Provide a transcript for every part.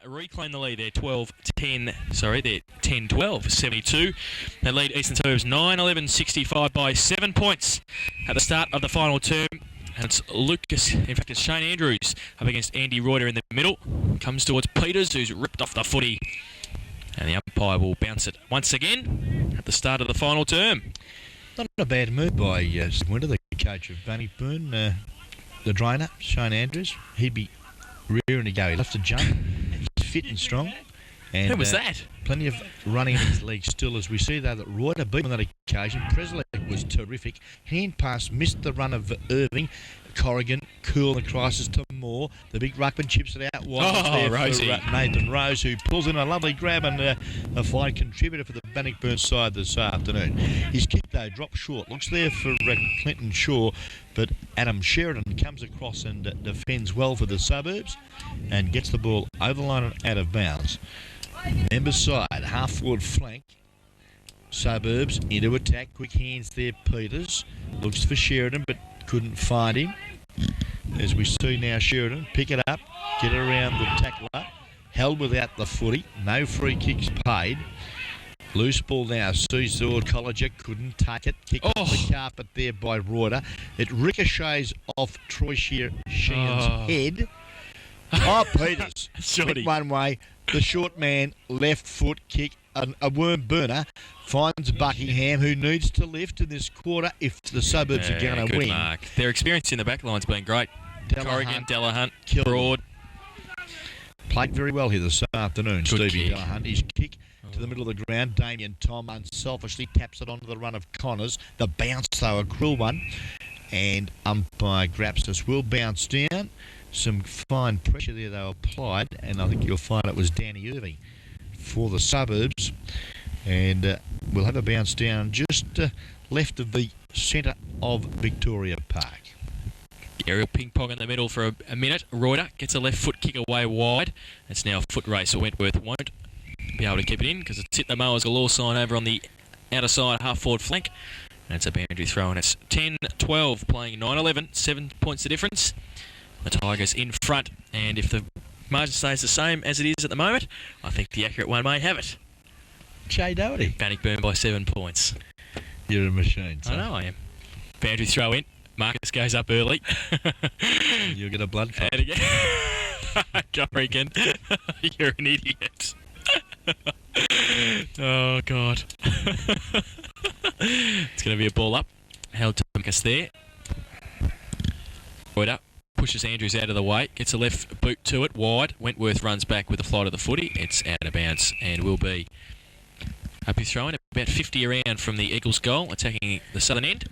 reclaim the lead. They're 12-10. Sorry, they're 10-12, 72. They lead Eastern Suburbs 9-11-65 by 7 points at the start of the final term. And it's Lucas, in fact it's Shane Andrews up against Andy Reuter in the middle. Comes towards Peters, who's ripped off the footy. And the umpire will bounce it once again at the start of the final term. Not a bad move by Winter, the coach of Bannockburn. The drainer, Shane Andrews. He'd be rearing to go. He loves to jump. He's fit and strong. And, who was that? Plenty of running in his legs still, as we see, though, that Reuter beat on that occasion. Presley was terrific. Hand pass missed the run of Irving. Corrigan, cool the crisis to Moore. The big ruckman chips it out wide. Rosie. For Nathan Rose, who pulls in a lovely grab and a fine contributor for the Bannockburn side this afternoon. His kick, though, dropped short. Looks there for Clinton Shaw, but Adam Sheridan comes across and defends well for the Suburbs and gets the ball over the line and out of bounds. Members side, half-forward flank. Suburbs into attack. Quick hands there, Peters. Looks for Sheridan, but couldn't find him. As we see now, Sheridan pick it up, get around the tackler. Held without the footy. No free kicks paid. Loose ball now. Seesawed. Colliger couldn't take it. Kicked off the carpet there by Reuter. It ricochets off Troy Sheehan's head. Peters. Went one way. The short man, left foot kick, a worm burner, finds Buckingham, who needs to lift in this quarter if the Suburbs are going to win. Mark. Their experience in the back line's been great. Corrigan, Delahunt, Killed. Broad. Played very well here this afternoon, Good Stevie kick. Delahunt. His kick to the middle of the ground. Damien Tom unselfishly taps it onto the run of Connors. The bounce, though, a cruel one. And umpire Grapstus will bounce down. Some fine pressure there, though, applied. And I think you'll find it was Danny Irving for the Suburbs. And we'll have a bounce down just left of the centre of Victoria Park. Aerial ping pong in the middle for a minute. Reuter gets a left foot kick away wide. It's now a foot race. So Wentworth won't be able to keep it in because it's hit the Mowers Galore sign over on the outer side half forward flank. And it's a boundary throw, and it's 10-12 playing 9-11. 7 points the difference. The Tigers in front, and if the margin stays the same as it is at the moment, I think the accurate one may have it. Jay Doherty. Bannockburn by 7 points. You're a machine, son. I know I am. Boundary throw in. Marcus goes up early. You'll get a blood clot. And again. Corrigan, you're an idiot. Oh, God. It's going to be a ball up. Held to Marcus there. Reuter pushes Andrews out of the way. Gets a left boot to it, wide. Wentworth runs back with the flight of the footy. It's out of bounds and will be up his throwing. About 50 around from the Eagles goal, attacking the southern end.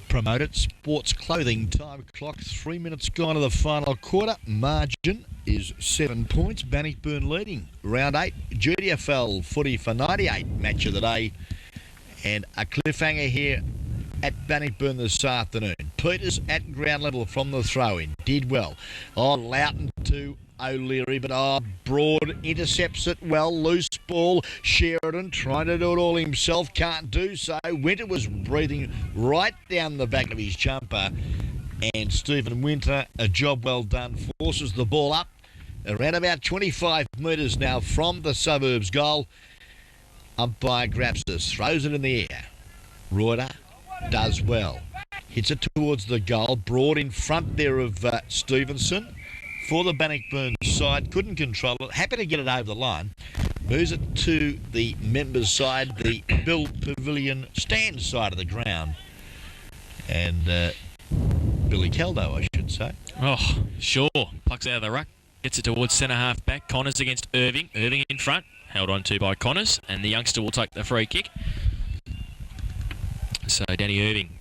Promoted Sports Clothing time clock. 3 minutes gone to the final quarter. Margin is 7 points. Bannockburn leading. Round 8. GDFL footy for 98. Match of the day. And a cliffhanger here at Bannockburn this afternoon. Peters at ground level from the throw-in. Did well. Loughton to O'Leary, but Broad intercepts it well. Loose ball. Sheridan trying to do it all himself. Can't do so. Winter was breathing right down the back of his jumper. And Stephen Winter, a job well done, forces the ball up around about 25 metres now from the Suburbs goal. Umpire Grapstus throws it in the air. Reuter does well. Hits it towards the goal. Broad in front there of Stevenson for the Bannockburn side. Couldn't control it. Happy to get it over the line. Moves it to the members' side, the Bill Pavilion stand side of the ground. And Billy Caldo, I should say. Oh, sure. Plucks out of the ruck. Gets it towards centre half back. Connors against Irving. Irving in front. Held on to by Connors. And the youngster will take the free kick. So Danny Irving,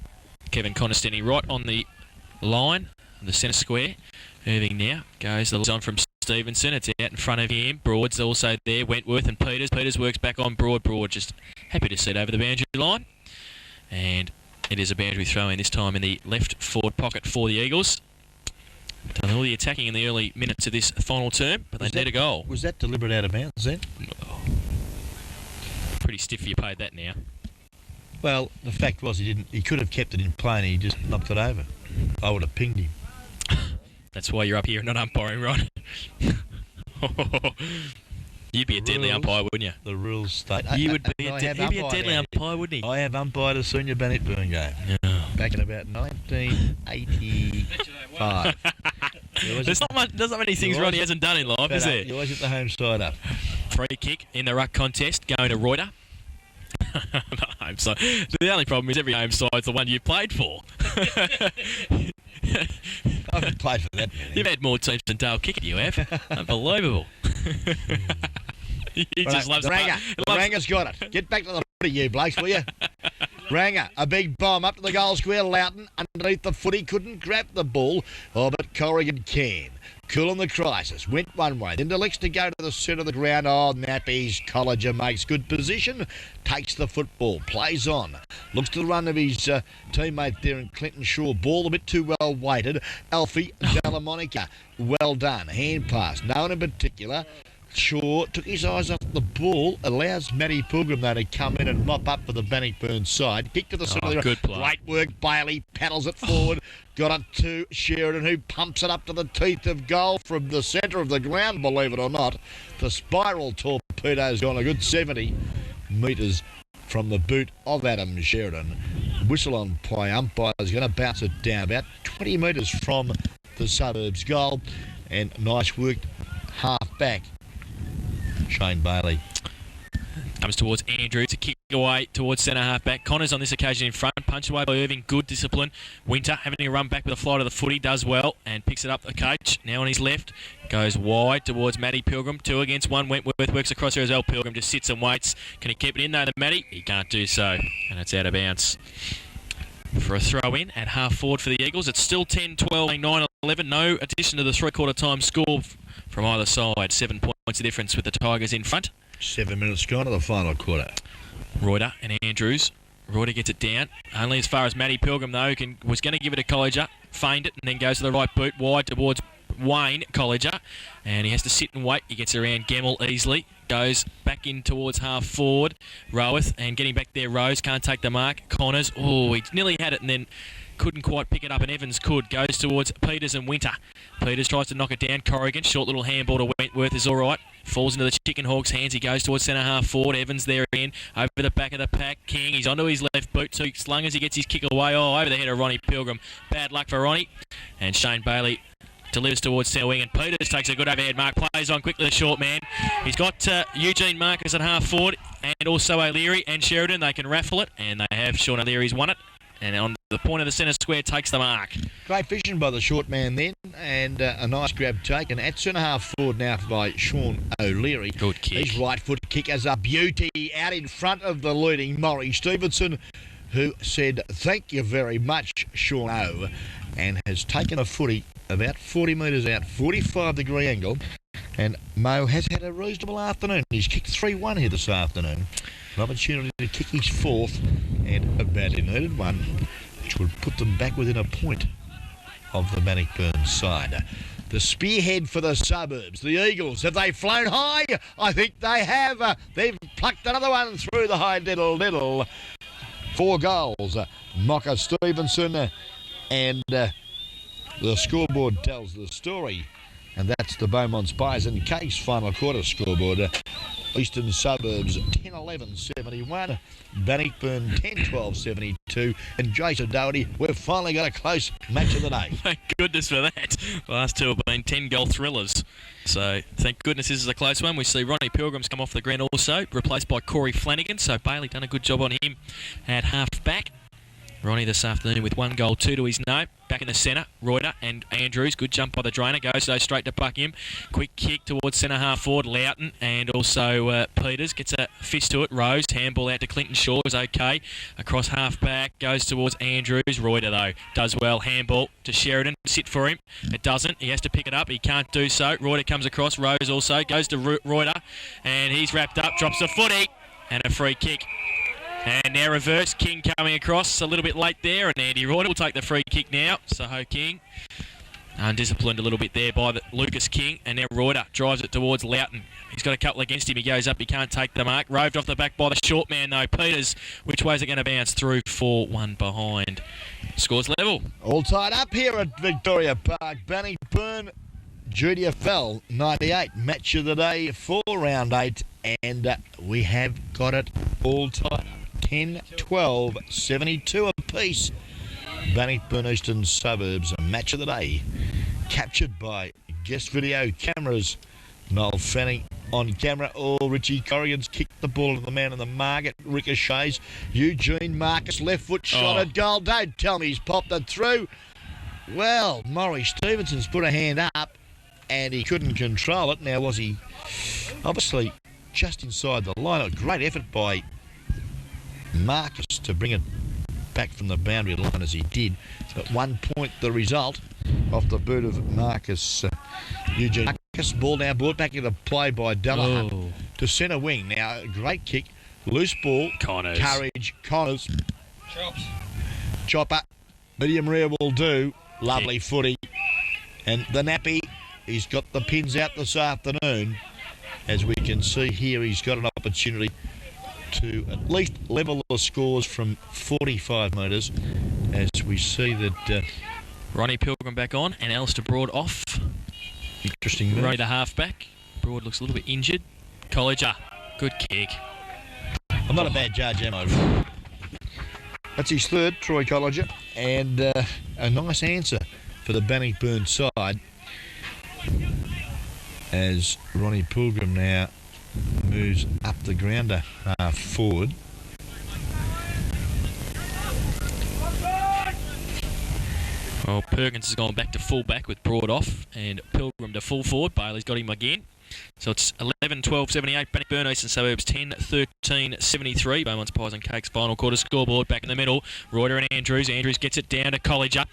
Kevin Connors standing right on the line, the centre square. Irving now goes the on from Stevenson. It's out in front of him. Broad's also there. Wentworth and Peters. Peters works back on Broad. Broad just happy to sit over the boundary line. And it is a boundary throw in, this time in the left forward pocket for the Eagles. Done all the attacking in the early minutes of this final term, but they need a goal. Was that deliberate out of bounds then? Oh, pretty stiff you paid that now. Well, the fact was he could have kept it in play and he just knocked it over. I would have pinged him. That's why you're up here and not umpiring, right? You'd be a deadly umpire, wouldn't you? The rules state. You would be he'd be a deadly umpire, wouldn't he? I have umpired a senior Bannockburn game back in about 1985. There's not many things Ronnie hasn't done in life, is there? You always hit the home side up. Free kick in the ruck contest going to Reuter. The only problem is every home side's the one you played for. I haven't played for that many. You've had more teams than Dale Kickett, you have. Unbelievable. He just loves the Ranger. The Ranger's got it. Get back to the footy, you blokes, will you? Ranger, a big bomb up to the goal square. Loughton underneath the footy, couldn't grab the ball. Oh, but Corrigan can. Cool in the crisis. Went one way. Then elects to go to the centre of the ground. Oh, Nappies. Colliger makes good position. Takes the football. Plays on. Looks to the run of his teammate there in Clinton Shaw. Ball a bit too well weighted. Alfie Dalamonica. Well done. Hand pass. No one in particular. Shaw took his eyes off the ball, allows Matty Pilgrim though to come in and mop up for the Bannockburn side. Kick to the centre of the good play. Great work, Bailey paddles it forward. Got it to Sheridan, who pumps it up to the teeth of goal from the centre of the ground, believe it or not. The spiral torpedo's gone a good 70 metres from the boot of Adam Sheridan. Whistle on play, umpire's going to bounce it down about 20 metres from the Suburbs goal. And nice work, half back. Shane Bailey. Comes towards Andrew to kick away towards centre half back. Connors on this occasion in front. Punched away by Irving. Good discipline. Winter having to run back with a fly to the footy. Does well and picks it up the coach. Now on his left. Goes wide towards Matty Pilgrim. 2 against 1. Wentworth works across here as well. Pilgrim just sits and waits. Can he keep it in though, the Matty? He can't do so. And it's out of bounds. For a throw in at half forward for the Eagles. It's still 10, 12, 9, 11. No addition to the three-quarter time score from either side. 7 points of difference with the Tigers in front. 7 minutes gone to the final quarter. Reuter and Andrews. Reuter gets it down. Only as far as Matty Pilgrim, though, was going to give it to Colliger. Feigned it and then goes to the right boot. Wide towards Wayne Colliger. And he has to sit and wait. He gets around Gemmell easily. Goes back in towards half forward. Roweth and getting back there. Rose can't take the mark. Connors. Oh, he nearly had it and then couldn't quite pick it up, and Evans could. Goes towards Peters and Winter. Peters tries to knock it down. Corrigan, short little handball to Wentworth is all right. Falls into the Chicken Hawk's hands. He goes towards centre half forward. Evans there again. Over the back of the pack. King, he's onto his left boot. So slung as he gets his kick away. Oh, over the head of Ronnie Pilgrim. Bad luck for Ronnie. And Shane Bailey delivers towards centre wing, and Peters takes a good overhead mark. Plays on quickly the short man. He's got Eugene Marcus at half forward, and also O'Leary and Sheridan. They can raffle it, and they have. Sean O'Leary's won it. And on the point of the centre square, takes the mark. Great vision by the short man then, and a nice grab taken at centre half forward now by Sean O'Leary. Good kick. His right foot kick as a beauty out in front of the leading Maury Stevenson, who said, "Thank you very much, Sean O," and has taken a footy about 40 metres out, 45-degree angle. And Mo has had a reasonable afternoon. He's kicked 3-1 here this afternoon. An opportunity to kick his fourth, and a badly needed one, which would put them back within a point of the Bannockburn side. The spearhead for the Suburbs, the Eagles. Have they flown high? I think they have. They've plucked another one through the high diddle. 4 goals. Mocker Stevenson, and the scoreboard tells the story. And that's the Beaumont's Bison Case final quarter scoreboard. Eastern Suburbs 10-11-71, Bannockburn 10-12-72, and Jason Doherty, we've finally got a close match of the day. Thank goodness for that. The last 2 have been 10-goal thrillers. So thank goodness this is a close one. We see Ronnie Pilgrim's come off the ground also, replaced by Corey Flanagan. So Bailey done a good job on him at half back. Ronnie this afternoon with 1 goal, 2 to his name. Back in the centre, Reuter and Andrews. Good jump by the drainer. Goes straight to buck him. Quick kick towards centre half forward, Loughton. And also Peters gets a fist to it. Rose, handball out to Clinton Shaw is okay. Across half back, goes towards Andrews. Reuter though, does well. Handball to Sheridan. Sit for him. It doesn't. He has to pick it up. He can't do so. Reuter comes across. Rose also goes to Reuter. And he's wrapped up. Drops the footy. And a free kick. And now reverse, King coming across a little bit late there, and Andy Reuter will take the free kick now. Soho King, undisciplined a little bit there by Lucas King, and now Reuter drives it towards Loughton. He's got a couple against him, he goes up, he can't take the mark. Roved off the back by the short man though, Peters. Which way is it going to bounce through? 4-1 behind. Scores level. All tied up here at Victoria Park. Bannockburn GDFL 98 match of the day for round 8, and we have got it all tied 10, 12, 72 apiece. Bannockburn Eastern Suburbs match of the day, captured by guest video cameras. Noel Fanning on camera. Richie Corrigan's kicked the ball to the man in the market. Ricochets. Eugene Marcus, left foot shot at goal. Don't tell me he's popped it through. Well, Maury Stevenson's put a hand up and he couldn't control it. Now, was he obviously just inside the line? A great effort by Marcus to bring it back from the boundary line as he did. At 1 point, the result off the boot of Marcus. Eugene Marcus, ball now brought back into play by Delahunt to centre wing. Now, a great kick, loose ball, Connors. Courage, Connors, chopper, medium rear will do. Lovely footy. And the nappy, he's got the pins out this afternoon. As we can see here, he's got an opportunity to at least level the scores from 45 metres, as we see that Ronnie Pilgrim back on and Alistair Broad off. Interesting move. Ronnie the halfback. Broad looks a little bit injured. Colliger, good kick. I'm not a bad judge, am I? That's his third, Troy Colliger, and a nice answer for the Bannockburn side, as Ronnie Pilgrim now moves up the grounder half forward. Well, Perkins has gone back to full back with Broad off and Pilgrim to full forward. Bailey's got him again. So it's 11, 12, 78. Bannockburn Eastern Suburbs 10, 13, 73. Beaumont's Pies and Cakes final quarter scoreboard back in the middle. Reuter and Andrews. Andrews gets it down to Colliger.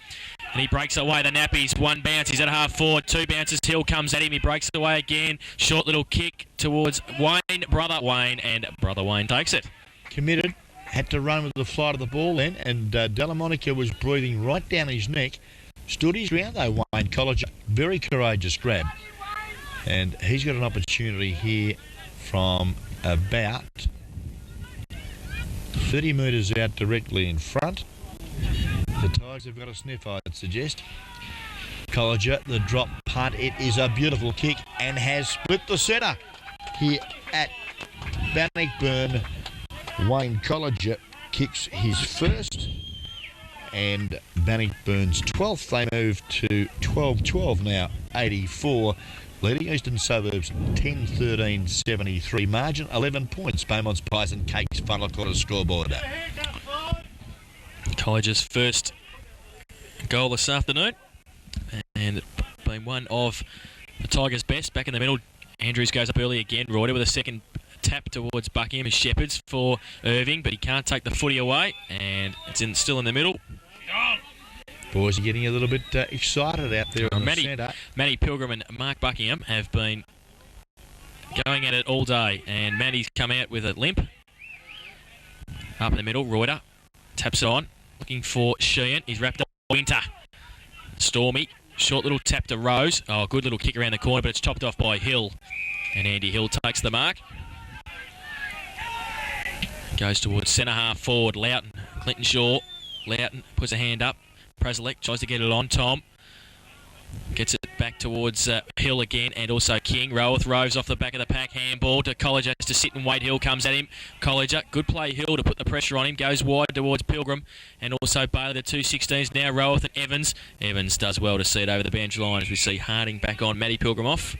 And he breaks away. The nappies. One bounce. He's at half forward. Two bounces. Hill comes at him. He breaks away again. Short little kick towards Wayne. Brother Wayne. And Brother Wayne takes it. Committed. Had to run with the flight of the ball then. And Delamonica was breathing right down his neck. Stood his ground though, Wayne Colliger. Very courageous grab. And he's got an opportunity here from about 30 metres out directly in front. The Tigers have got a sniff, I'd suggest. Colliger, the drop punt. It is a beautiful kick and has split the centre here at Bannockburn. Wayne Colliger kicks his first. And Bannockburn's 12th, they move to 12-12 now, 84. Leading Eastern Suburbs 10, 13, 73. Margin 11 points. Beaumont's Pies and Cakes final quarter scoreboard. Colliger's first goal this afternoon, and been one of the Tigers' best. Back in the middle, Andrews goes up early again. Reuter with a second tap towards Buckingham as Shepherds for Irving, but he can't take the footy away, and it's still in the middle. Boys are getting a little bit excited out there on the centre. Matty Pilgrim and Mark Buckingham have been going at it all day, and Matty's come out with a limp. Up in the middle, Reuter taps it on, looking for Sheehan. He's wrapped up Winter. Stormy, short little tap to Rose. Oh, good little kick around the corner, but it's chopped off by Hill. And Andy Hill takes the mark. Goes towards centre half forward, Loughton, Clinton Shaw. Loughton puts a hand up. Prazelek tries to get it on. Tom gets it back towards Hill again, and also King. Roweth roves off the back of the pack. Handball to Colliger, has to sit and wait. Hill comes at him. Colliger, good play Hill to put the pressure on him. Goes wide towards Pilgrim, and also Bailey, the 216s now. Roweth and Evans. Evans does well to see it over the bench line as we see Harding back on. Matty Pilgrim off.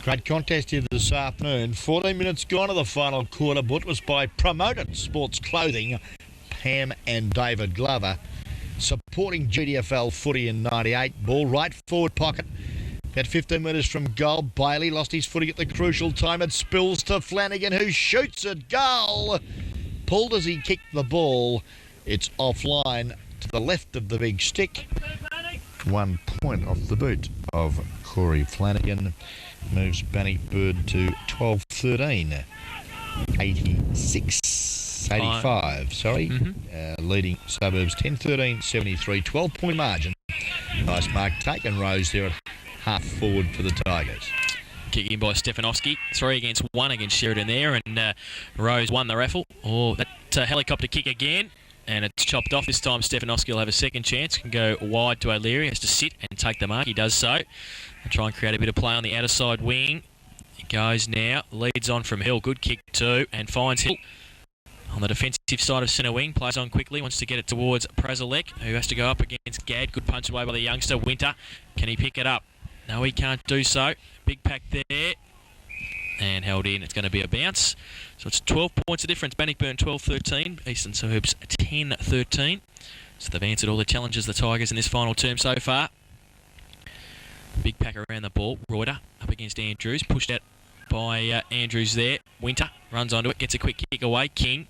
Great contest here this afternoon. 14 minutes gone to the final quarter. But was by Promoted Sports Clothing, Pam and David Glover, supporting GDFL footy in 98. Ball right forward pocket. About 15 metres from goal. Bailey lost his footing at the crucial time. It spills to Flanagan, who shoots at goal. Pulled as he kicked the ball. It's offline to the left of the big stick. 1 point off the boot of Corey Flanagan. Moves Bannockburn to 12-13. 85, sorry. Leading Suburbs 10-13, 73, 12-point margin. Nice mark taken. Rose there at half forward for the Tigers. Kick in by Stefanovski. 3 against 1 against Sheridan there, and Rose won the raffle. Oh, that helicopter kick again. and it's chopped off. This time Stefanovski will have a second chance. Can go wide to O'Leary. Has to sit and take the mark. He does so. And try and create a bit of play on the outer side wing. He goes now. Leads on from Hill. Good kick too. And finds Hill on the defensive side of centre wing. Plays on quickly. Wants to get it towards Prazalek, who has to go up against Gadd. Good punch away by the youngster. Winter. Can he pick it up? No, he can't do so. Big pack there. And held in. It's going to be a bounce. So it's 12 points of difference. Bannockburn 12-13. Eastern Suburbs 10-13. So they've answered all the challenges the Tigers in this final term so far. Big pack around the ball. Reuter up against Andrews. Pushed out by Andrews there. Winter runs onto it. Gets a quick kick away. King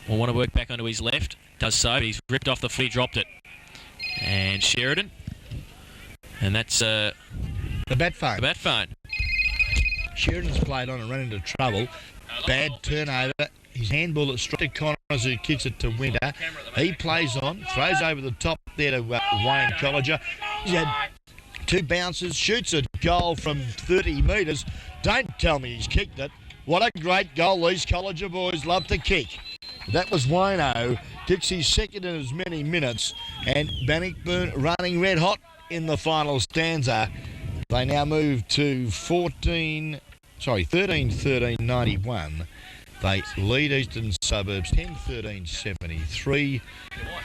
will want to work back onto his left. Does so. But he's ripped off the foot. He dropped it. And Sheridan. And that's the bat phone. The bat phone. Sheridan's played on and run into trouble. Bad turnover. His handball at straight to Connors, who kicks it to Winter. He plays on, throws over the top there to Wayne Colliger. He's had 2 bounces, shoots a goal from 30 metres. Don't tell me he's kicked it. What a great goal these Colliger boys love to kick. That was Wayno. Kicks his second in as many minutes. And Bannockburn running red hot in the final stanza. They now move to 13-13-91. They lead Eastern Suburbs 10-13-73.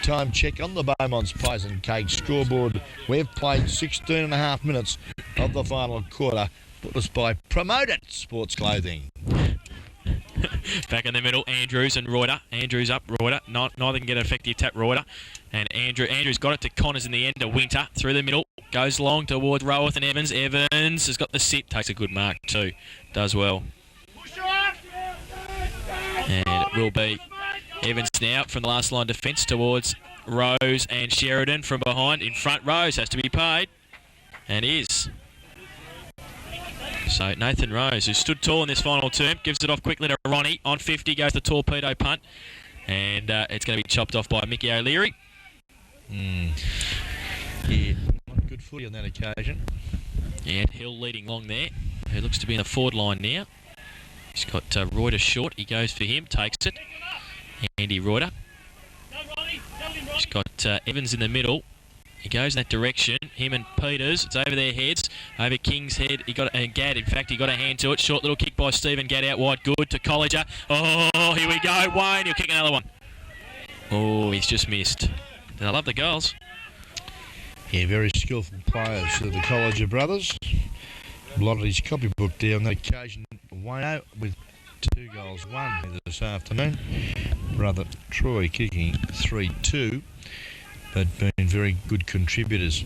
Time check on the Beaumont's Pies and Cake scoreboard. We've played 16 and a half minutes of the final quarter. Put us by Promoted Sports Clothing. Back in the middle, Andrews and Reuter. Andrews up, Reuter. Neither can get an effective tap, Reuter. And Andrews got it to Connors in the end to Winter. Through the middle, goes long towards Roworth and Evans. Evans has got the sit, takes a good mark too. Does well. And it will be Evans now from the last line defence towards Rose and Sheridan from behind. In front, Rose has to be paid. And is. So Nathan Rose, who stood tall in this final term, gives it off quickly to Ronnie. On 50 goes the torpedo punt. And it's going to be chopped off by Mickey O'Leary. Yeah, good footy on that occasion. Yeah, Hill leading long there. Who looks to be in the forward line now. He's got Reuter short. He goes for him, takes it. Andy Reuter. He's got Evans in the middle. He goes in that direction. Him and Peters. It's over their heads. Over King's head. And Gadd, in fact, he got a hand to it. Short little kick by Stephen Gadd out wide. Good to Colliger. Oh, here we go. Wayne, he'll kick another one. Oh, he's just missed. I love the goals. Yeah, very skillful players, the Colliger brothers. Blotted his copybook there on that occasion. Wayno with 2 goals, 1 this afternoon. Brother Troy kicking 3-2. But been very good contributors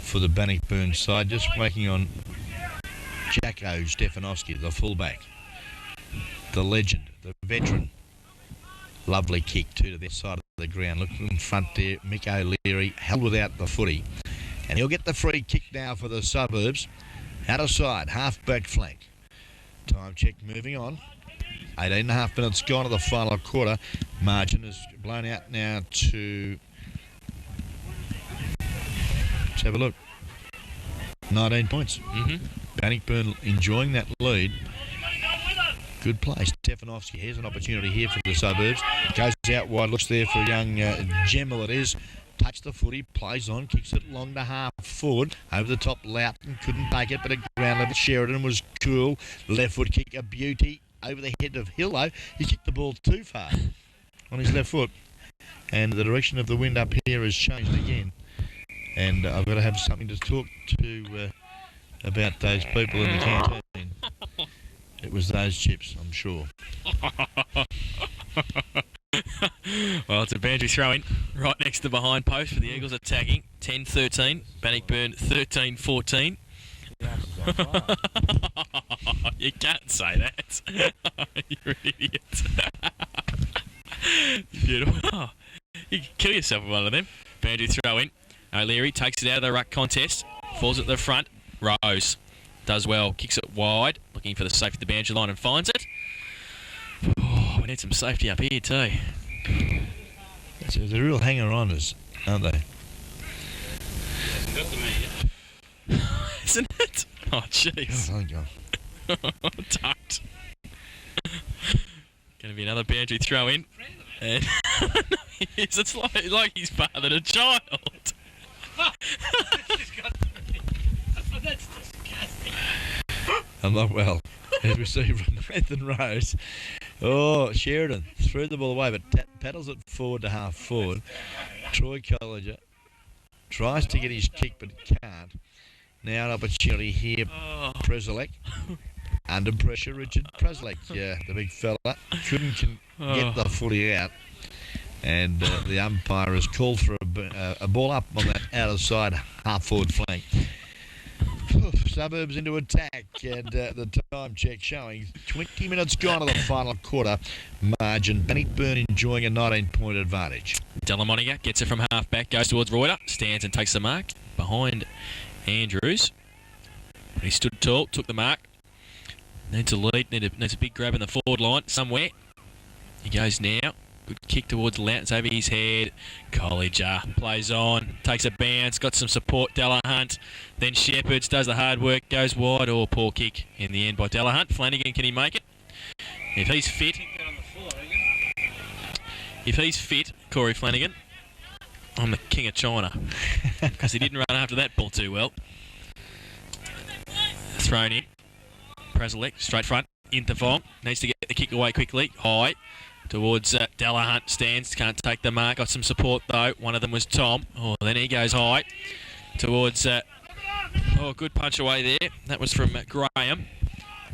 for the Bannockburn side. Just waiting on Jacko Stefanovski, the fullback. The legend, the veteran. Lovely kick too to that side of the ground. Look in front there, Mick O'Leary held without the footy. And he'll get the free kick now for the Suburbs. Out of side, half-back flank. Time check moving on. 18.5 minutes gone to the final quarter. Margin is blown out now to... Let's have a look. 19 points. Bannockburn enjoying that lead. Good play. Stefanovski has an opportunity here for the Suburbs. Goes out wide, looks there for a young Gemmell it is. Touched the footy, plays on, kicks it long to half forward. Over the top, Loughton couldn't take it, but at ground level, Sheridan was cool. Left foot kick, a beauty. Over the head of Hill, though. He kicked the ball too far on his left foot. And the direction of the wind up here has changed again. And I've got to have something to talk to about those people in the canteen. It was those chips, I'm sure. Well, it's a boundary throw-in right next to the behind post for the Eagles attacking. 10-13, Bannockburn 13-14. You can't say that. You're an idiot. Beautiful. Oh, you can kill yourself with one of them. Boundary throw-in. O'Leary takes it out of the ruck contest. Falls at the front. Rose does well. Kicks it wide. Looking for the safety at the boundary line and finds it. Oh, we need some safety up here too. They're real hanger-oners, aren't they? Isn't it? Oh, jeez. Oh, thank God. Tucked. Going to be another boundary throw in. And is. It's like he's fathered a child. That's disgusting. I'm not well. As we see from Nathan Rose. Oh, Sheridan threw the ball away, but paddles it forward to half forward. Troy Colliger tries to get his kick, but can't. Now an opportunity here. Prezelek. Under pressure, Richard Prezelek. Yeah, the big fella. Couldn't get the footy out. And the umpire has called for a ball up on that outer side half-forward flank. Suburbs into attack, and the time check showing 20 minutes gone to the final quarter margin. Bannockburn enjoying a 19-point advantage. Dellamoniga gets it from half-back, goes towards Reuter, stands and takes the mark behind Andrews. He stood tall, took the mark. Needs a lead, needs a big grab in the forward line somewhere. He goes now. Good kick towards Loughton's over his head. Colliger plays on, takes a bounce, got some support, Delahunt. Then Shepherds does the hard work, goes wide. Oh, poor kick in the end by Delahunt. Flanagan, can he make it? If he's fit, Corey Flanagan, I'm the king of China. Because he didn't run after that ball too well. Thrown in. Prezelek, straight front, into Vong. Needs to get the kick away quickly. High. Towards Delahunt, stands, can't take the mark. Got some support though. One of them was Tom. Oh, then he goes high. Towards, good punch away there. That was from Graham.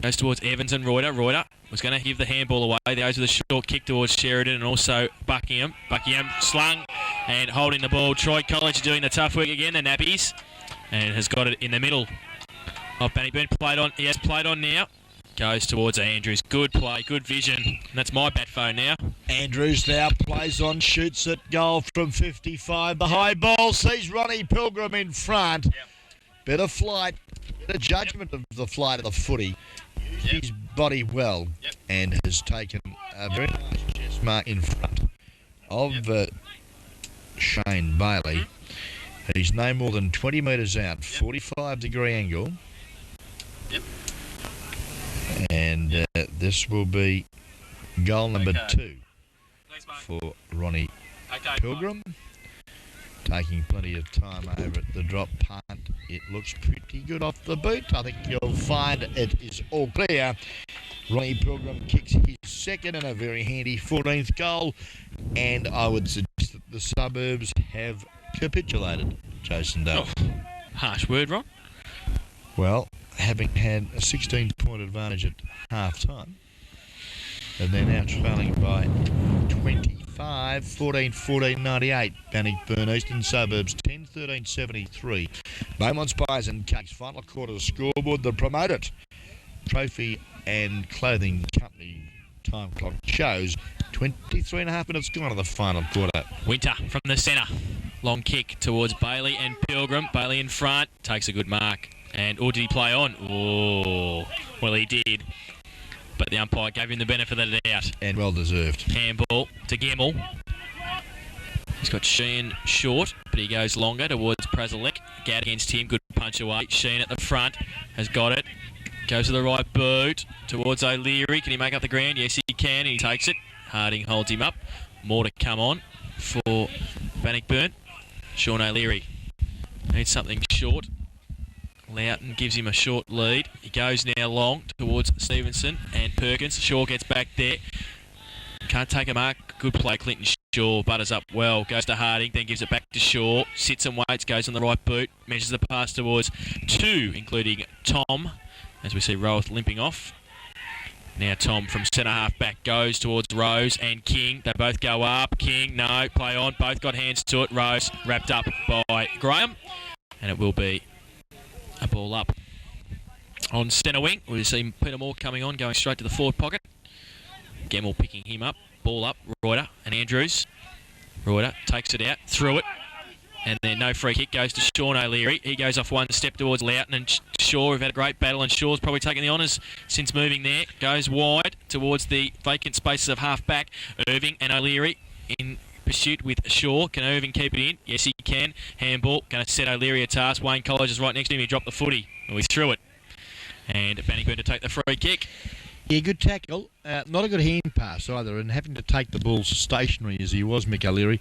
Goes towards Evans and Reuter. Reuter was going to give the handball away. There goes with a short kick towards Sheridan and also Buckingham. Buckingham slung and holding the ball. Troy College doing the tough work again, the nappies. And has got it in the middle of Bannockburn. Played on. He has played on now. Goes towards Andrews. Good play, good vision. And that's my bat phone now. Andrews now plays on, shoots at goal from 55. The high ball sees Ronnie Pilgrim in front. Yep. Better flight, better judgment of the flight of the footy. Used his body well and has taken a very nice chest mark in front of Shane Bailey. He's no more than 20 metres out, 45-degree angle. Yep. And this will be goal number 2 for Ronnie Pilgrim. Taking plenty of time over at the drop punt. It looks pretty good off the boot. I think you'll find it is all clear. Ronnie Pilgrim kicks his second and a very handy 14th goal. And I would suggest that the Suburbs have capitulated, Jason Dale. Oh, harsh word, Ron. Well, having had a 16-point advantage at half-time, and they're now trailing by 25, 14-14, 98. Bannockburn Eastern Suburbs 10-13, 73. Beaumont Spies and Cakes, final quarter scoreboard. The promoted Trophy and Clothing Company time clock shows 23 and a half minutes gone to the final quarter. Winter from the centre. Long kick towards Bailey and Pilgrim. Bailey in front, takes a good mark. And, did he play on? Oh, well, he did. But the umpire gave him the benefit of the doubt. And well deserved. Handball to Gemmell. He's got Sheen short, but he goes longer towards Prezelek. Gout against him, good punch away. Sheen at the front has got it. Goes to the right boot towards O'Leary. Can he make up the ground? Yes, he can. He takes it. Harding holds him up. More to come on for Bannockburn. Sean O'Leary needs something short. Loughton gives him a short lead. He goes now long towards Stevenson and Perkins. Shaw gets back there. Can't take a mark. Good play, Clinton Shaw. Butters up well. Goes to Harding, then gives it back to Shaw. Sits and waits, goes on the right boot. Measures the pass towards 2, including Tom. As we see Roweth limping off. Now Tom from centre half back goes towards Rose and King. They both go up. King, no, play on. Both got hands to it. Rose wrapped up by Graham. And it will be a ball up. On centre wing, we'll see Peter Moore coming on, going straight to the forward pocket. Gemmell picking him up. Ball up. Reuter and Andrews. Reuter takes it out. Through it. And then no free kick goes to Sean O'Leary. He goes off one step towards Loughton and Shaw. We've had a great battle and Shaw's probably taken the honours since moving there. Goes wide towards the vacant spaces of half back. Irving and O'Leary in pursuit with Shaw. Can Irving keep it in? Yes, he can. Handball. Going to set O'Leary a task. Wayne College is right next to him. He dropped the footy. And we threw it. And Bannockburn to take the free kick. Yeah, good tackle. Not a good hand pass either, and having to take the ball stationary as he was, Mick O'Leary,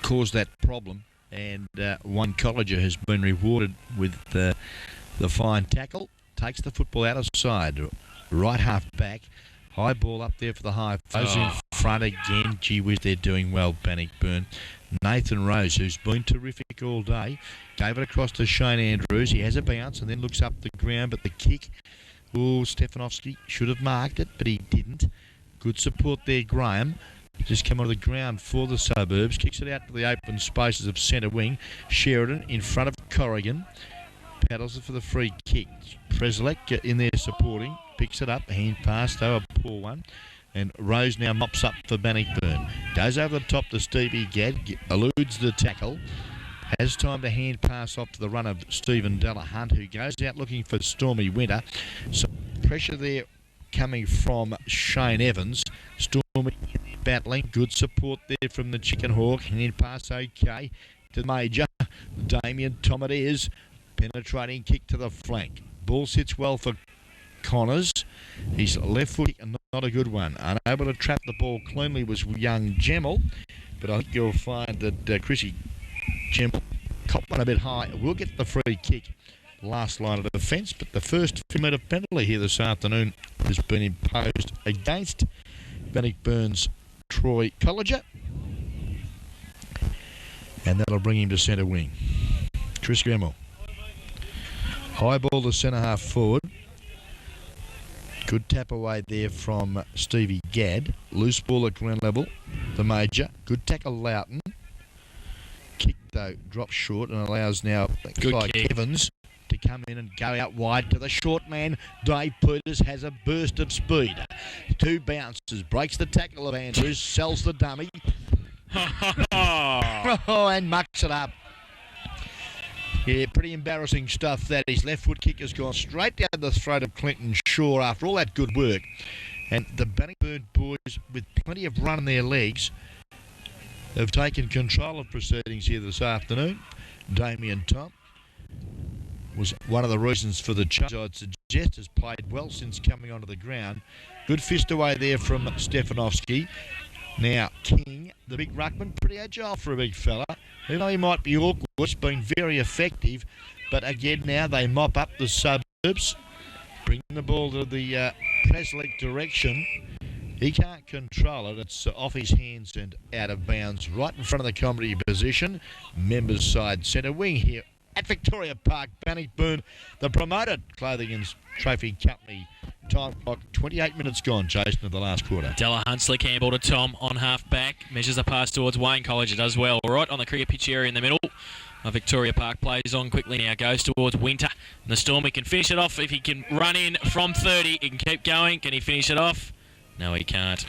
caused that problem. And one Colliger has been rewarded with the fine tackle. Takes the football out of side. Right half back. High ball up there for the high. Goes in front again. Gee whiz, they're doing well, Bannockburn. Nathan Rose, who's been terrific all day, gave it across to Shane Andrews. He has a bounce and then looks up the ground, but the kick, Stefanovski should have marked it, but he didn't. Good support there, Graham. Just come onto the ground for the Suburbs. Kicks it out to the open spaces of centre wing. Sheridan in front of Corrigan. Paddles it for the free kick. Preslek in there supporting. Picks it up. Hand pass, though, a poor one. And Rose now mops up for Bannockburn. Goes over the top to Stevie Gadd. Eludes the tackle. Has time to hand pass off to the run of Stephen Delahunt, who goes out looking for Stormy Winter. So pressure there coming from Shane Evans. Stormy battling. Good support there from the Chicken Hawk. Hand pass okay to the Major. Damien Tom it is. Penetrating kick to the flank. Ball sits well for Connors. His left foot, not a good one. Unable to trap the ball cleanly was young Gemmell. But I think you'll find that Chrissy Gemmell copped one a bit high. Will get the free kick. Last line of defence. But the first 5-metre penalty here this afternoon has been imposed against Bannockburn's Troy Colliger. And that'll bring him to centre wing. Chris Gemmell. High ball to centre half forward. Good tap away there from Stevie Gadd. Loose ball at ground level. The Major. Good tackle Loughton. Kick though drops short and allows now Evans to come in and go out wide to the short man. Dave Peters has a burst of speed. 2 bounces. Breaks the tackle of Andrews. Sells the dummy. And mucks it up. Yeah, pretty embarrassing stuff that. His left foot kick has gone straight down the throat of Clinton Shaw after all that good work. And the Bannockburn boys, with plenty of run in their legs, have taken control of proceedings here this afternoon. Damien Tom was one of the reasons for the charge, I'd suggest, has played well since coming onto the ground. Good fist away there from Stefanovski. Now, King, the big ruckman, pretty agile for a big fella. Even though he might be awkward, it's been very effective. But again, now they mop up the Suburbs, bring the ball to the Preslek direction. He can't control it. It's off his hands and out of bounds, right in front of the comedy position. Members side centre wing here at Victoria Park. Bannockburn, the promoted Clothing and Trophy Company. Time clock, 28 minutes gone, Jason, of the last quarter. Delahunt, slick handball to Tom on half back. Measures a pass towards Wayne College. It does well. Right on the cricket pitch area in the middle. Victoria Park plays on quickly now. Goes towards Winter. And the Stormy can finish it off if he can run in from 30. He can keep going. Can he finish it off? No, he can't.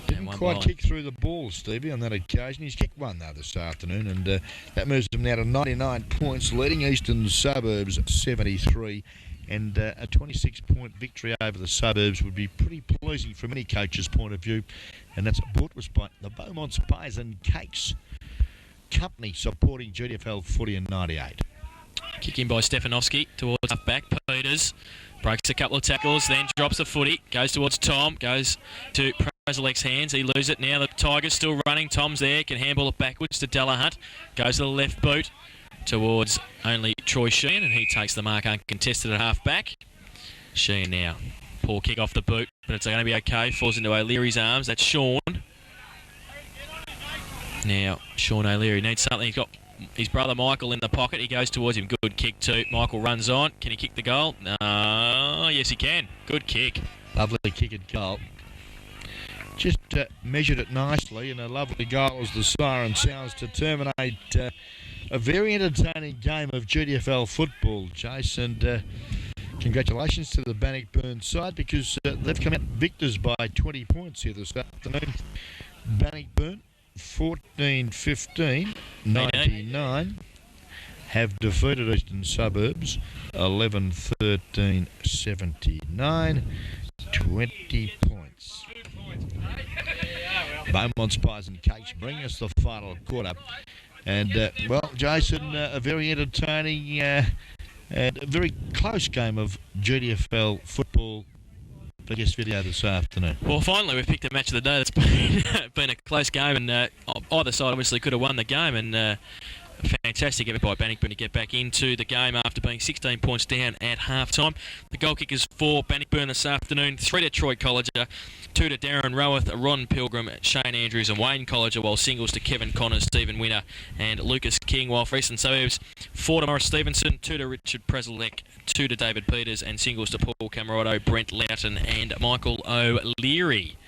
Didn't quite kick through the ball, Stevie, on that occasion. He's kicked one, though, this afternoon, and that moves him now to 99 points, leading Eastern Suburbs 73. And a 26-point victory over the Suburbs would be pretty pleasing from any coach's point of view. And that's brought to us by the Beaumont's Pies and Cakes Company, supporting GDFL footy in 98. Kick in by Stefanovski towards half back. Peters breaks a couple of tackles, then drops the footy. Goes towards Tom. Goes to Preslek's hands. He loses it now. The Tigers still running. Tom's there. Can handball it backwards to Delahunt. Goes to the left boot towards only Troy Sheehan, and he takes the mark uncontested at half back. Sheehan now. Poor kick off the boot, but it's going to be okay. Falls into O'Leary's arms. That's Sean. Now, Sean O'Leary needs something. He's got his brother Michael in the pocket. He goes towards him. Good kick too. Michael runs on. Can he kick the goal? Yes, he can. Good kick. Lovely kick and goal. Just measured it nicely, and a lovely goal as the siren sounds to terminate a very entertaining game of GDFL football, Jason. Congratulations to the Bannockburn side, because they've come out victors by 20 points here this afternoon. Bannockburn 14-15, 99, have defeated Eastern Suburbs 11-13, 79, 20 points. Beaumont's Pies and Cakes bring us the final quarter. And, well, Jason, a very entertaining and a very close game of GDFL football the guest video this afternoon? Well, finally we've picked a match of the day that's been a close game, and either side obviously could have won the game, and a fantastic effort by Bannockburn to get back into the game after being 16 points down at half-time. The goal kickers for Bannockburn this afternoon: 3 to Troy Colliger, 2 to Darren Roworth, Ron Pilgrim, Shane Andrews and Wayne Colliger, while singles to Kevin Connors, Stephen Winter and Lucas King, while for Eastern Suburbs 4 to Morris Stevenson, 2 to Richard Prezelek, 2 to David Peters, and singles to Paul Camerado, Brent Loughton and Michael O'Leary.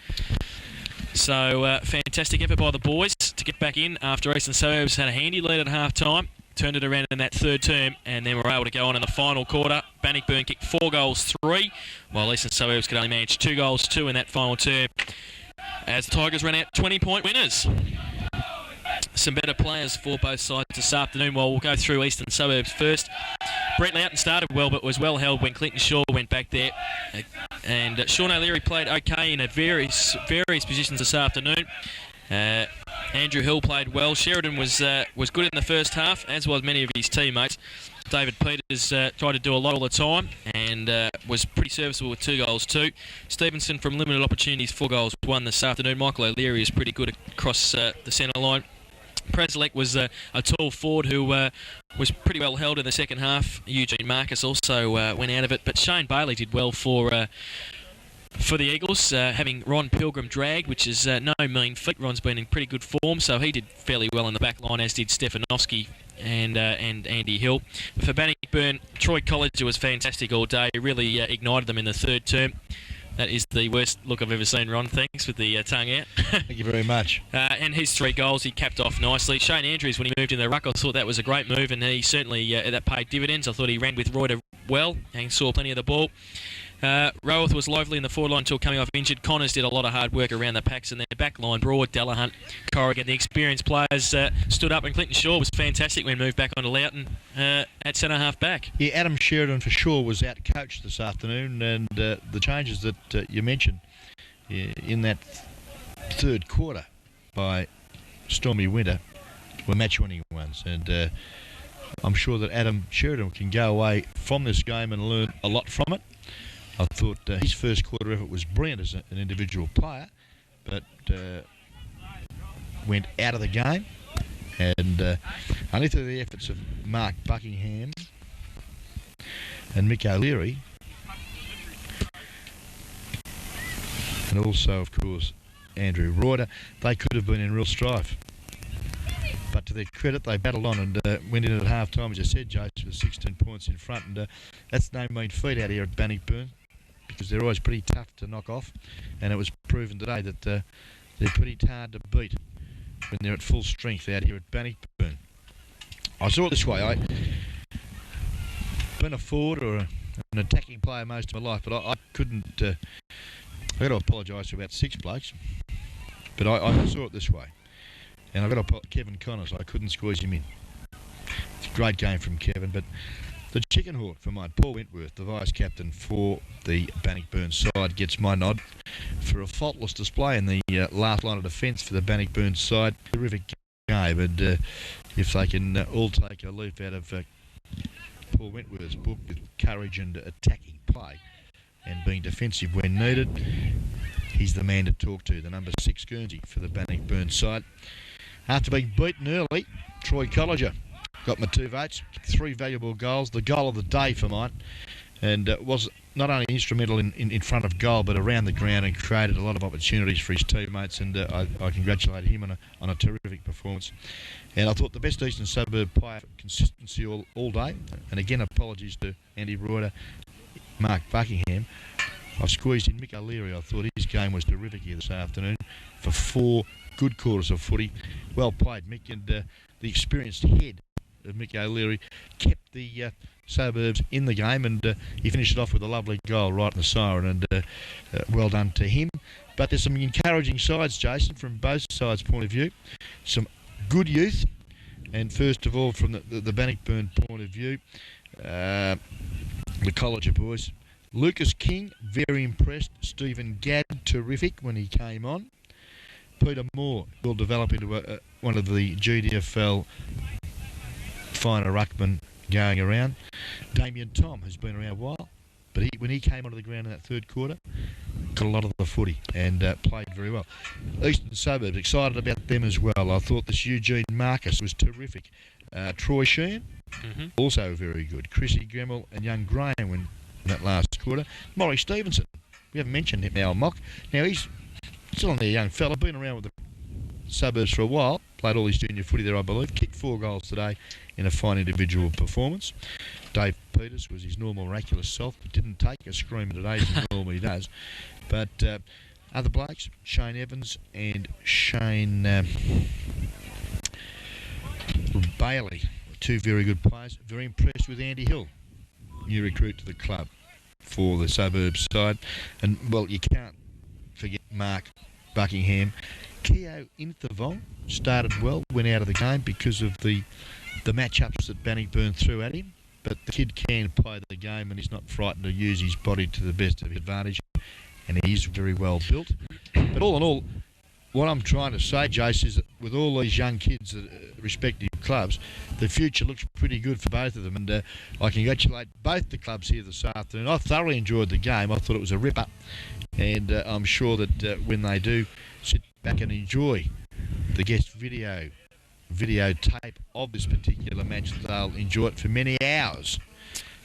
So, fantastic effort by the boys to get back in after Eastern Suburbs had a handy lead at half-time, turned it around in that third term, and then were able to go on in the final quarter. Bannockburn kicked 4 goals, 3, while Eastern Suburbs could only manage 2 goals, 2 in that final term, as the Tigers ran out 20-point winners. Some better players for both sides this afternoon. Well, we'll go through Eastern Suburbs first. Brett Loughton started well, but was well held when Clinton Shaw went back there. And Sean O'Leary played okay in various positions this afternoon. Andrew Hill played well. Sheridan was good in the first half, as was many of his teammates. David Peters tried to do a lot all the time and was pretty serviceable with 2 goals too. Stevenson from limited opportunities, 4 goals, 1 this afternoon. Michael O'Leary is pretty good across the centre line. Prezelek was a tall forward who was pretty well held in the second half. Eugene Marcus also went out of it, but Shane Bailey did well for the Eagles, having Ron Pilgrim drag, which is no mean feat. Ron's been in pretty good form, so he did fairly well in the back line, as did Stefanovski and Andy Hill. For Bannockburn, Troy Colliger was fantastic all day. Really ignited them in the third term. That is the worst look I've ever seen, Ron. Thanks, with the tongue out. Thank you very much. And his 3 goals, he capped off nicely. Shane Andrews, when he moved in the ruck, I thought that was a great move, and he certainly that paid dividends. I thought he ran with Reuter well and saw plenty of the ball. Roworth was lively in the forward line until coming off injured. Connors did a lot of hard work around the packs, and their back line, Broad, Delahunt, Corrigan, the experienced players stood up, and Clinton Shaw was fantastic when moved back onto Loughton at centre-half back. Yeah, Adam Sheridan for sure was out-coached this afternoon, and the changes that you mentioned in that third quarter by Stormy Winter were match-winning ones, and I'm sure that Adam Sheridan can go away from this game and learn a lot from it. I thought his first quarter effort was brilliant as an individual player, but went out of the game, and only through the efforts of Mark Buckingham and Mick O'Leary, and also, of course, Andrew Reuter, they could have been in real strife. But to their credit, they battled on and went in at half-time, as I said, Jace, with 16 points in front, and that's no mean feat out here at Bannockburn, because they're always pretty tough to knock off, and it was proven today that they're pretty hard to beat when they're at full strength out here at Bannockburn. I saw it this way. I've been a forward or an attacking player most of my life, but I couldn't... I've got to apologise to about 6 blokes, but I saw it this way. And I've got to apologise to Kevin Connors. I couldn't squeeze him in. It's a great game from Kevin, but the chicken hawk for mine, Paul Wentworth, the vice-captain for the Bannockburn side, gets my nod for a faultless display in the last line of defence for the Bannockburn side. Terrific game, and if they can all take a leaf out of Paul Wentworth's book with courage and attacking play and being defensive when needed, he's the man to talk to, the number 6 Guernsey for the Bannockburn side. After being beaten early, Troy Colliger got my 2 votes, 3 valuable goals, the goal of the day for mine, and was not only instrumental in front of goal but around the ground, and created a lot of opportunities for his teammates, and I congratulate him on a terrific performance. And I thought the best Eastern Suburb player for consistency all day, and again apologies to Andy Reuter, Mark Buckingham. I've squeezed in Mick O'Leary. I thought his game was terrific here this afternoon for 4 good quarters of footy. Well played, Mick, and the experienced head of Mick O'Leary kept the Suburbs in the game, and he finished it off with a lovely goal right in the siren, and well done to him. But there's some encouraging sides, Jason, from both sides' point of view. Some good youth, and first of all from the Bannockburn point of view, the Colliger boys. Lucas King, very impressed. Stephen Gadd, terrific when he came on. Peter Moore will develop into one of the GDFL finer ruckmen going around. Damien Tom has been around a while, but when he came onto the ground in that third quarter, got a lot of the footy and played very well. Eastern Suburbs, excited about them as well. I thought this Eugene Marcus was terrific. Troy Sheehan, also very good. Chrissy Gremmel and young Graham in that last quarter. Maury Stevenson, we haven't mentioned him now, Mock. Now he's still only a young fella, been around with the Suburbs for a while, played all his junior footy there I believe, kicked 4 goals today in a fine individual performance. Dave Peters was his normal miraculous self, but didn't take a scream today as he normally does. But other blokes, Shane Evans and Shane Bailey, 2 very good players. Very impressed with Andy Hill, new recruit to the club for the Suburbs side. And, well, you can't forget Mark Buckingham. Keo Inthavong started well, went out of the game because of the matchups that Bannockburn threw at him. But the kid can play the game and he's not frightened to use his body to the best of his advantage. And he's very well built. But all in all, what I'm trying to say, Jace, is that with all these young kids at respective clubs, the future looks pretty good for both of them. And I congratulate both the clubs here this afternoon. I thoroughly enjoyed the game. I thought it was a ripper. And I'm sure that when they do sit back and enjoy the guest videotape of this particular match, they'll enjoy it for many hours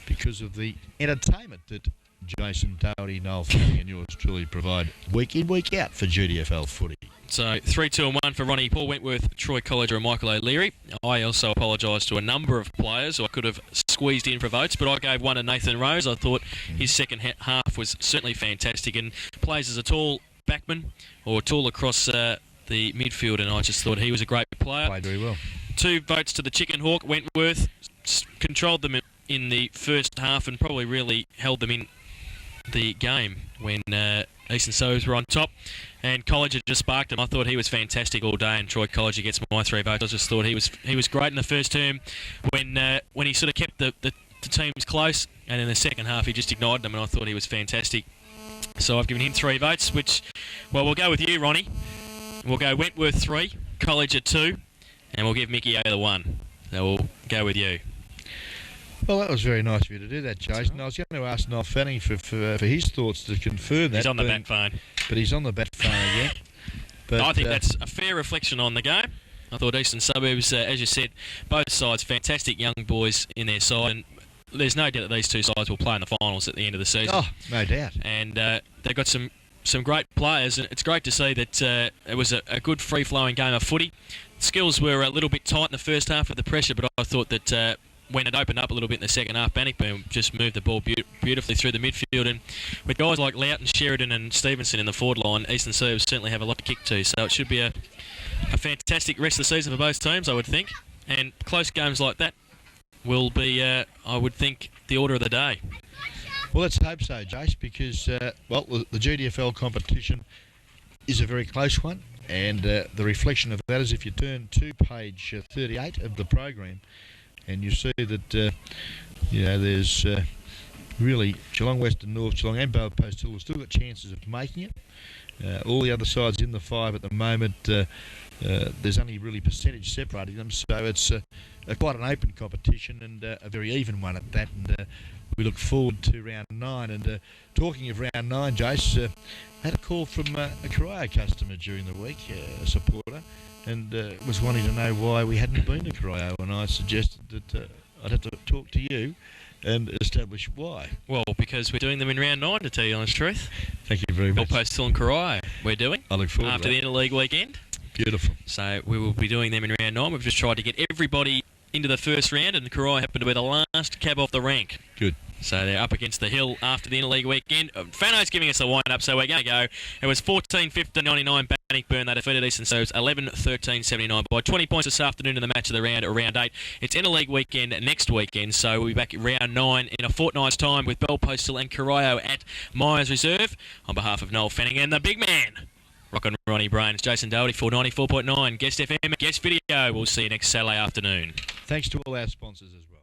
because of the entertainment that Jason Doherty, Noel Fanning and yours truly provide week in, week out for GDFL footy. So 3, 2 and 1 for Ronnie, Paul Wentworth, Troy Colliger and Michael O'Leary. I also apologise to a number of players who I could have squeezed in for votes, but I gave one to Nathan Rose. I thought his second half was certainly fantastic and plays as a tall backman or tall across the midfield, and I just thought he was a great player. Played very well. 2 votes to the Chicken Hawk. Wentworth controlled them in the first half and probably really held them in the game when Eastern Suburbs were on top, and Colliger just sparked him. I thought he was fantastic all day, and Troy Colliger gets my 3 votes. I just thought he was great in the first term when he sort of kept the teams close, and in the second half he just ignited them, and I thought he was fantastic. So I've given him 3 votes, which, well, we'll go with you, Ronnie. We'll go Wentworth 3, Colliger 2, and we'll give Mickey O the 1. So we'll go with you. Well, that was very nice of you to do that, Jason. Right. I was going to ask Noel Fanning for his thoughts to confirm that. He's on the back phone. But he's on the back phone again. But I think that's a fair reflection on the game. I thought Eastern Suburbs, as you said, both sides, fantastic young boys in their side. And there's no doubt that these 2 sides will play in the finals at the end of the season. Oh, no doubt. And they've got some great players, and it's great to see that it was a good free-flowing game of footy. Skills were a little bit tight in the first half of the pressure, but I thought that when it opened up a little bit in the second half, Bannockburn just moved the ball beautifully through the midfield, and with guys like Loughton, Sheridan and Stevenson in the forward line, Eastern Suburbs certainly have a lot to kick to, so it should be a fantastic rest of the season for both teams, I would think, and close games like that will be, I would think, the order of the day. Well, let's hope so, Jace, because, well, the GDFL competition is a very close one, and the reflection of that is if you turn to page 38 of the program, and you see that, there's really Geelong West and North Geelong and Bow Post Hill have still got chances of making it. All the other sides in the 5 at the moment, there's only really percentage separating them, so it's quite an open competition and a very even one at that. And we look forward to round 9. And talking of round 9, Jace, I had a call from a Corio customer during the week, a supporter, and was wanting to know why we hadn't been to Corio, and I suggested that I'd have to talk to you and establish why. Well, because we're doing them in round 9, to tell you the honest truth. Thank you very much. Post Hill and Corio we're doing. I look forward after to that. the interleague weekend. Beautiful. So we will be doing them in round 9. We've just tried to get everybody into the first round, and Corio happened to be the last cab off the rank. Good. So they're up against the Hill after the interleague weekend. Fano's giving us a wind-up, so we're going to go. It was 14-15-99 Bannockburn. They defeated Eastern Suburbs 11-13-79 by 20 points this afternoon in the match of the round, or round 8. It's interleague weekend next weekend, so we'll be back at round 9 in a fortnight's time with Bell Post Hill and Corio at Myers Reserve. On behalf of Noel Fanning and the big man, Rock and Ronnie Brains, Jason Doherty, 494.9, Guest FM, Guest Video. We'll see you next Saturday afternoon. Thanks to all our sponsors as well.